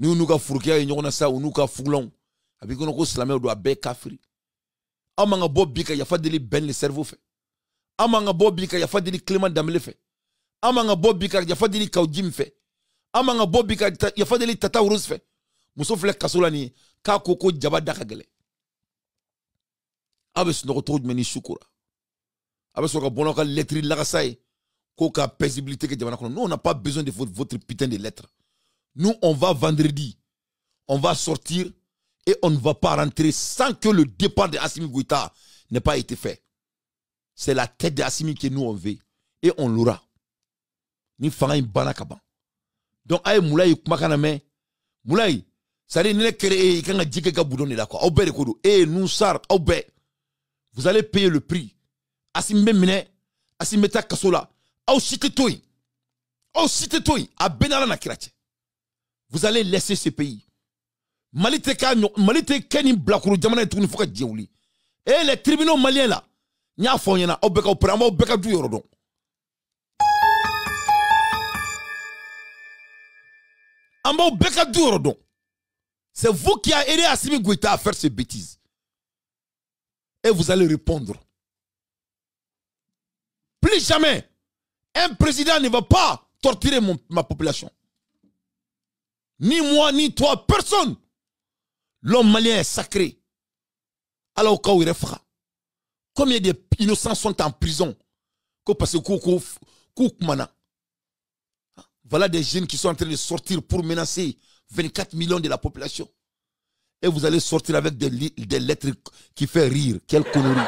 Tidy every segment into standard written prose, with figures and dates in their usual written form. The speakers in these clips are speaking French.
Nous nous ka furukiya ye ɲɔgɔn na sa u n'u ka fugulɔnw a b'i kɔnɔ ko silamɛw don a bɛɛ kafiri aw man ka bɔ bi ka yafa deli Ben le cerveau fɛ aw man ka bɔ bi ka yafa deli Clément Dambélé fɛ aw man ka bɔ bi ka yafa deli Kaw Jim fɛ aw man ka bɔ bi ka yafa deli Tata Rose fɛ muso filɛ kaso la nin ye k'a ko ko jaba da ka gɛlɛn aw bɛ sunɔgɔ cogo jumɛn ni su kora aw bɛ sɔrɔ ka bɔ n'aw ka lettre lagasa ye ko ka paisibilité kɛ jamana kɔnɔ nous on n'a pas besoin de votre putain de lettre. Nous, on va vendredi, on va sortir et on ne va pas rentrer sans que le départ de Assimi Goïta n'ait pas été fait. C'est la tête de Assimi que nous on veut et on l'aura. Ni fanga in bana kaban. Donc aye Moulay kumakaname Moulay, ça dit ne créer quand djike ka boudon là quoi. Obé kodo et nous sar obé. Vous allez payer le prix. Assimi mene, Assimi ta kasola. Au cité toy. Au cité toy a benala na kirache. Vous allez laisser ce pays. Malite Keni Blakuru Jamana et Tounifuka Djeouli. Et les tribunaux maliens là, Nya Fonyana, Obeka Oprama, Obeka du Yorodon. Amba Obeka du Yorodon. C'est vous qui avez aidé Assimi Goïta à faire ces bêtises. Et vous allez répondre. Plus jamais, un président ne va pas torturer ma population. Ni moi, ni toi, personne. L'homme malien est sacré. Alors, au cas où il refera. Combien d'innocents sont en prison? Voilà des jeunes qui sont en train de sortir pour menacer 24 millions de la population. Et vous allez sortir avec des lettres qui font rire. Quelle connerie.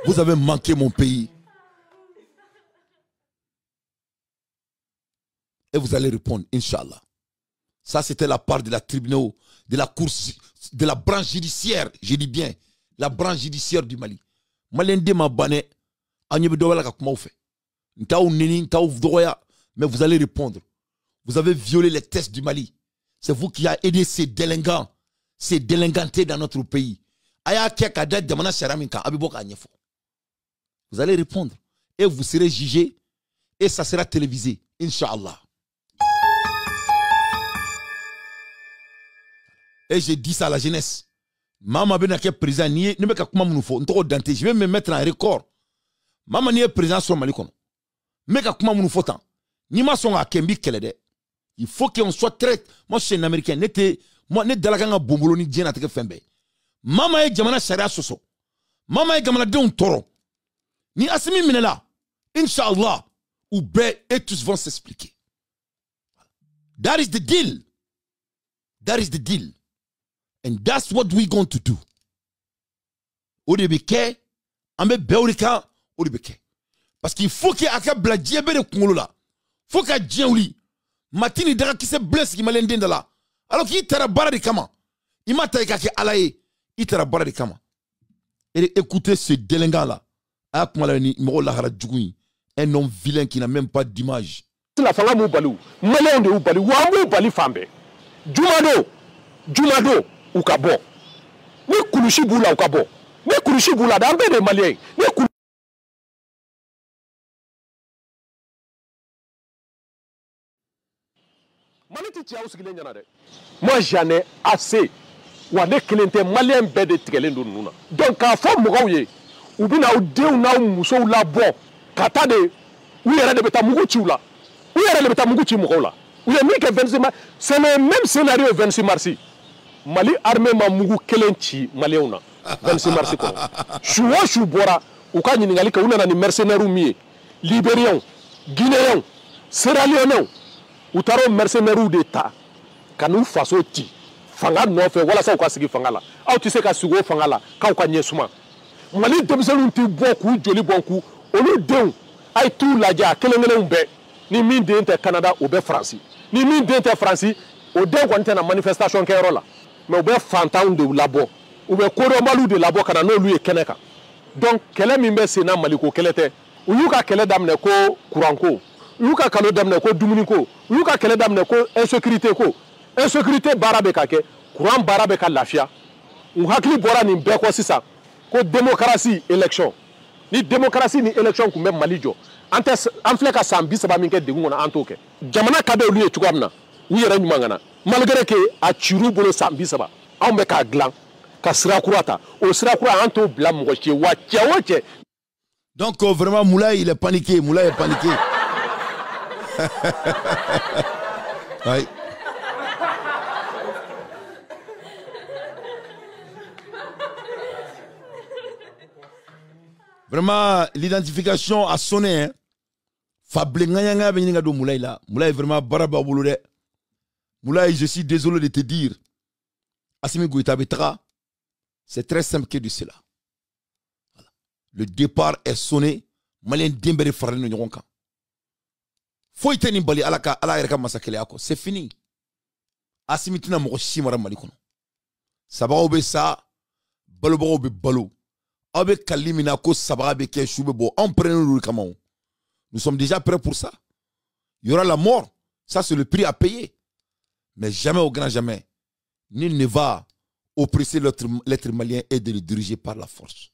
Vous avez manqué mon pays. Et vous allez répondre, Inch'Allah. Ça, c'était la part de la tribunal, de la course, de la branche judiciaire, je dis bien, la branche judiciaire du Mali. Malende ma bané, mais vous allez répondre. Vous avez violé les tests du Mali. C'est vous qui avez aidé ces délinquants, ces délinquantés dans notre pays. Vous allez répondre. Et vous serez jugé. Et ça sera télévisé. Inch'Allah. Et je dis ça à la jeunesse. Maman ben a président ni ne me ka kuma munu fo ntoko dante je vais me mettre en record. Maman ni président sur Mali kono. Me ka kuma munu fo tan. Ni ma son a kembi kelede. Il faut qu'on soit très moi je suis un américain moi ne dalaka bombolo ni djena teke fembe. Maman e jamana sharia soso. Maman e jamana de un toro. Ni Assimi Minela, Inch'Allah, Oubé et tous vont s'expliquer. That is the deal. That is the deal. And that's what we're going to do. Odebeke, ambe beurika, odebeke. Parce qu'il faut qu'il y ait un bladjebe de Kongolo là. Faut qu'il y ait un djiouli. Matini dara qui se blesse qui m'a l'endin là. Alors qu'il t'a barre de kama. Il m'a taillé kake alaye. Il t'a barre de kama. Et écoutez ce délinquant là. Un homme vilain qui n'a même pas d'image. La fanga mu balu, malé on de ou balu, wa mu bali fambe. Jumado ou kabo. Ni kulushi bula ou kabo. Ni kulushi bula d'ambe de malien. Ni Maliti tia usigile nyana de. Moi j'en ai assez. Wa ne kelente malien be de tigelen do nuna. Donc à fo mo gawye. Ou bien ou deux na ou muso ou la bo kata de ou yere de beta mugu chiula ou yere de beta mugu chi mugola ou yere que 26 mars c'est le même scénario 26 mars Mali armée ma mugu kelenchi maliona 26 mars ko chou bora ou ka nyingali ka una ni mercenaire mi libérien guinéen sierra leone ou taro mercenaire d'état kanu faso ti fanga no fe wala sa ko sigi fanga la aw ti se ka sugo fanga la ka ko nyesuma Mali demselun ti boku joli bonku olu den ay tout laja kelengelen be ni min de inte Canada ou be France ni min de inte France o den ko ntena manifestation ke rola mais ou be fantown de labo ou be koromalu de labo kana no lu e keneka donc kele min be sena Mali ko kelete u yuka kele damne ko kuranko yuka kalo damne ko dumuni ko yuka kele damne ko insécurité barabe kake kuran barabe ka lafia u hakli bora ni be ko sisa ko démocratie élection ni démocratie ni élection kun bɛ Mali jɔ an filɛ ka san 30 min kɛ degun kɔnɔ an t'o kɛ jamana ka d'olu ye cogoya min na u yɛrɛ ɲuman kana malgré que a cir'u bolo san 30 anw bɛ k'a dilan ka sira kura ta o sira kura an t'o bila mɔgɔ si ye wa cɛ o cɛ. Donc vraiment Moulay il est paniqué, Moulay est paniqué. Oui. Vraiment l'identification a sonné hein. Fable ngayanga beninga do Moulay là. Moulay vraiment baraba boulou. Moulay, je suis désolé de te dire Assimi Goïta Betra, c'est très simple que de cela. Voilà. Le départ est sonné. Malien Dembélé Farlé Nyonka. Faut y tenir bali alaka ala masakele ako. C'est fini. Assimi tina moko shimara malikono. Sabara obe sa, balo obe balo. Obe kalimina ko sabara be ke choube bo. En prenant le kamao. Nous sommes déjà prêts pour ça. Il y aura la mort. Ça c'est le prix à payer. Mais jamais au grand jamais. Nul ne va oppresser l'être malien et de le diriger par la force.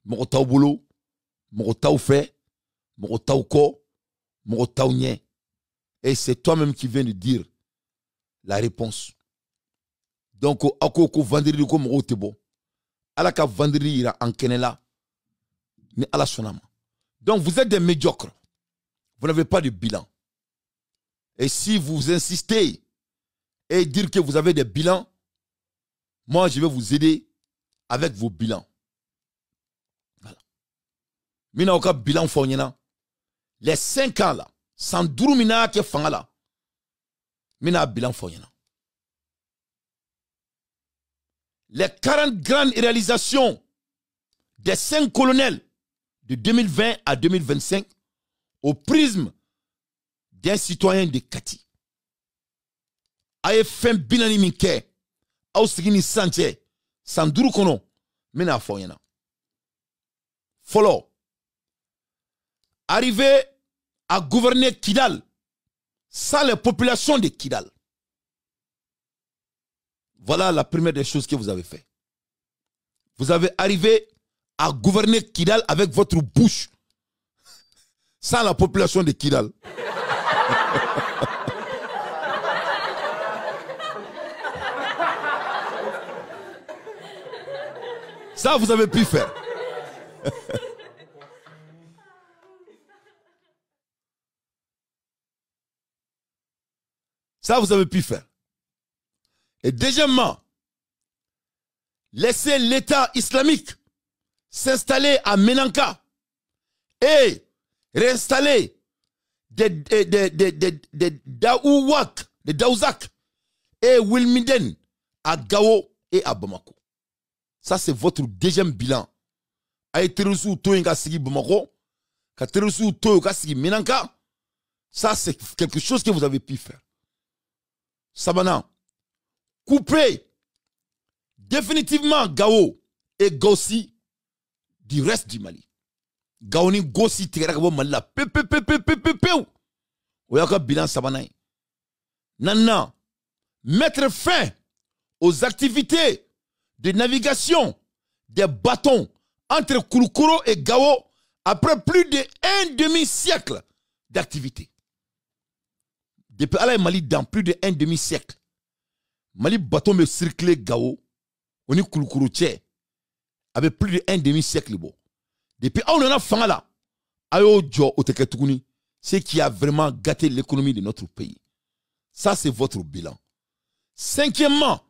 Moko boulot. Moko taou fait, moko taou ko, moko taou nye. Et c'est toi-même qui viens de dire la réponse. Donc, ako vendredi ko moko tebo. Alaka vendredi ira en kenela. Ni ala sonama. Donc, vous êtes des médiocres. Vous n'avez pas de bilan. Et si vous insistez et dire que vous avez des bilans, moi, je vais vous aider avec vos bilans. Mina oka bilan fonyena les 5 ans là sans durumina ke fangala mina bilan fonyena les 40 grandes réalisations des 5 colonels de 2020 à 2025 au prisme d'un citoyen de Kati aye fin binani minke au sigini sanche sans duru kono mina fonyena follow. Arriver à gouverner Kidal sans les populations de Kidal. Voilà la première des choses que vous avez fait. Vous avez arrivé à gouverner Kidal avec votre bouche sans la population de Kidal. Ça, vous avez pu faire. Ça, vous avez pu faire. Et deuxièmement, laisser l'État islamique s'installer à Menanka et réinstaller des Daouak, des Daouzak et Wilmiden à Gao et à Bamako. Ça, c'est votre deuxième bilan. Aïe Terusu Toinga Sigi Bamako, Katerusu Toinga Sigi Menanka. Ça, c'est quelque chose que vous avez pu faire. Sabana, couper définitivement Gao et Gossi du reste du Mali. Gao ni Gossi tigrakabo Mali pe. Oyaka bilan Sabana. Nana, mettre fin aux activités de navigation des bâtons entre Kouroukoro et Gao après plus d'un demi-siècle d'activité. Depuis Alain Mali, dans plus d'un demi-siècle, Mali bâton me circulé Gao, on est Kouroukoro avec plus d'un demi-siècle. Depuis on en a fait là, Ayo Djo Oteketoukouni, ce qui a vraiment gâté l'économie de notre pays. Ça, c'est votre bilan. Cinquièmement,